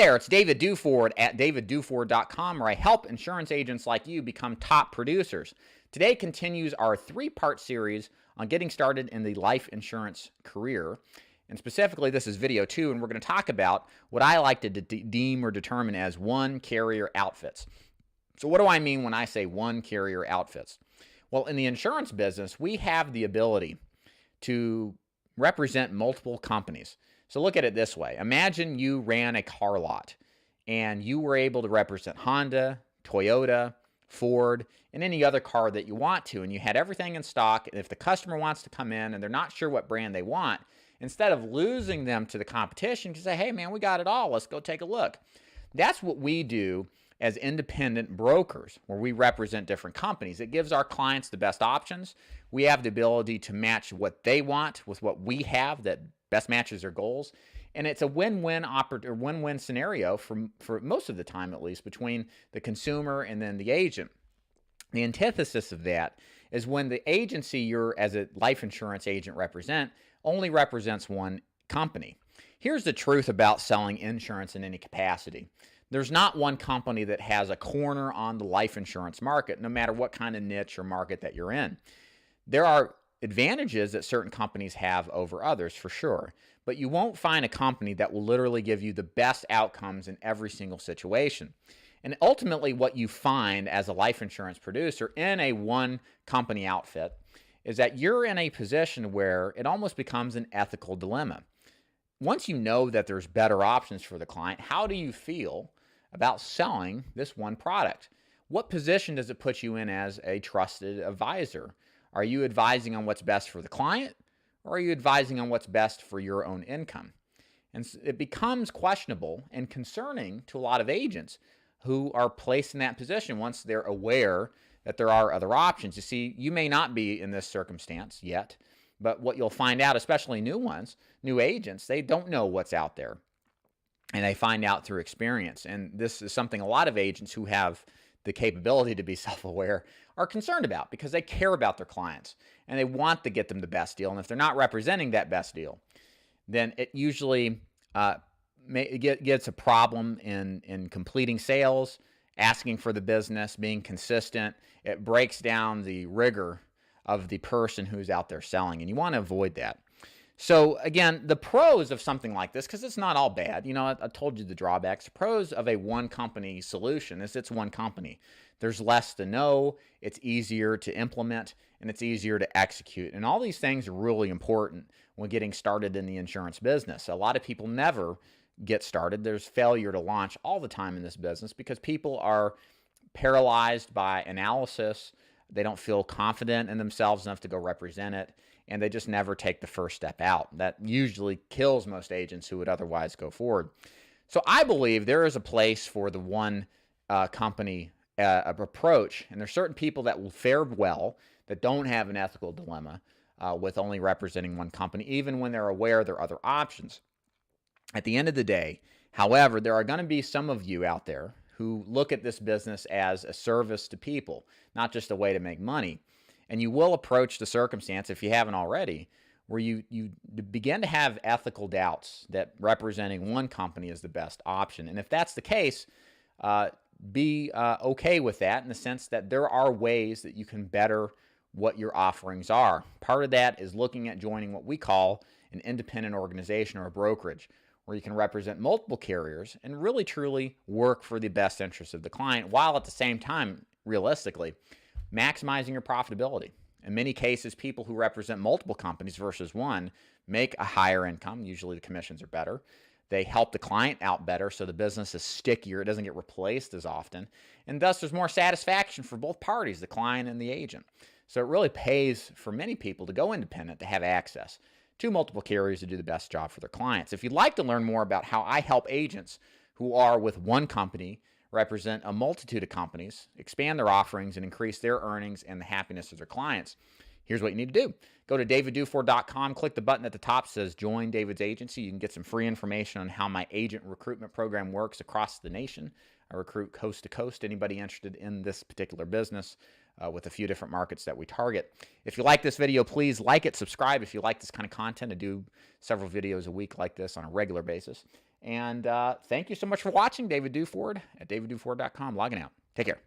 there, it's David Duford at davidduford.com, where I help insurance agents like you become top producers. Today continues our three-part series on getting started in the life insurance career. And specifically, this is video 2, and we're going to talk about what I like to deem or determine as one carrier outfits. So what do I mean when I say one carrier outfits? Well, in the insurance business, we have the ability to represent multiple companies. So look at it this way. Imagine you ran a car lot and you were able to represent Honda, Toyota, Ford, and any other car that you want to, and you had everything in stock. And if the customer wants to come in and they're not sure what brand they want, instead of losing them to the competition, you can say, hey man, we got it all. Let's go take a look. That's what we do as independent brokers, where we represent different companies. It gives our clients the best options. We have the ability to match what they want with what we have that best matches their goals. And it's a win-win scenario for most of the time, at least, between the consumer and then the agent. The antithesis of that is when the agency you're, as a life insurance agent, only represents one company. Here's the truth about selling insurance in any capacity. There's not one company that has a corner on the life insurance market, no matter what kind of niche or market that you're in. There are advantages that certain companies have over others, for sure, but you won't find a company that will literally give you the best outcomes in every single situation. And ultimately, what you find as a life insurance producer in a one company outfit is that you're in a position where it almost becomes an ethical dilemma. Once you know that there's better options for the client, how do you feel about selling this one product? What position does it put you in as a trusted advisor? Are you advising on what's best for the client, or are you advising on what's best for your own income? And it becomes questionable and concerning to a lot of agents who are placed in that position once they're aware that there are other options. You see, you may not be in this circumstance yet, but what you'll find out, especially new agents, they don't know what's out there. And they find out through experience. And this is something a lot of agents who have the capability to be self-aware are concerned about, because they care about their clients and they want to get them the best deal. And if they're not representing that best deal, then it usually gets a problem in completing sales, asking for the business, being consistent. It breaks down the rigor of the person who's out there selling, and you want to avoid that. So again, the pros of something like this, because it's not all bad. You know, I told you the drawbacks. The pros of a one company solution is it's one company. There's less to know, it's easier to implement, and it's easier to execute. And all these things are really important when getting started in the insurance business. A lot of people never get started. There's failure to launch all the time in this business because people are paralyzed by analysis. They don't feel confident in themselves enough to go represent it, and they just never take the first step out. That usually kills most agents who would otherwise go forward. So I believe there is a place for the one company approach, and there's certain people that will fare well that don't have an ethical dilemma with only representing one company, even when they're aware there are other options. At the end of the day, however, there are going to be some of you out there who look at this business as a service to people, not just a way to make money. And you will approach the circumstance, if you haven't already, where you begin to have ethical doubts that representing one company is the best option. And if that's the case, be okay with that in the sense that there are ways that you can better what your offerings are. Part of that is looking at joining what we call an independent organization or a brokerage, where you can represent multiple carriers and really truly work for the best interest of the client, while at the same time, realistically, maximizing your profitability. In many cases, people who represent multiple companies versus one make a higher income. Usually the commissions are better. They help the client out better, so the business is stickier. It doesn't get replaced as often. And thus, there's more satisfaction for both parties, the client and the agent. So it really pays for many people to go independent, to have access to multiple carriers to do the best job for their clients. If you'd like to learn more about how I help agents who are with one company represent a multitude of companies, expand their offerings, and increase their earnings and the happiness of their clients, here's what you need to do. Go to davidduford.com, click the button at the top that says Join David's Agency. You can get some free information on how my agent recruitment program works across the nation. I recruit coast to coast, anybody interested in this particular business with a few different markets that we target. If you like this video, please like it, subscribe if you like this kind of content. I do several videos a week like this on a regular basis. And thank you so much for watching. David Duford at davidduford.com. Logging out. Take care.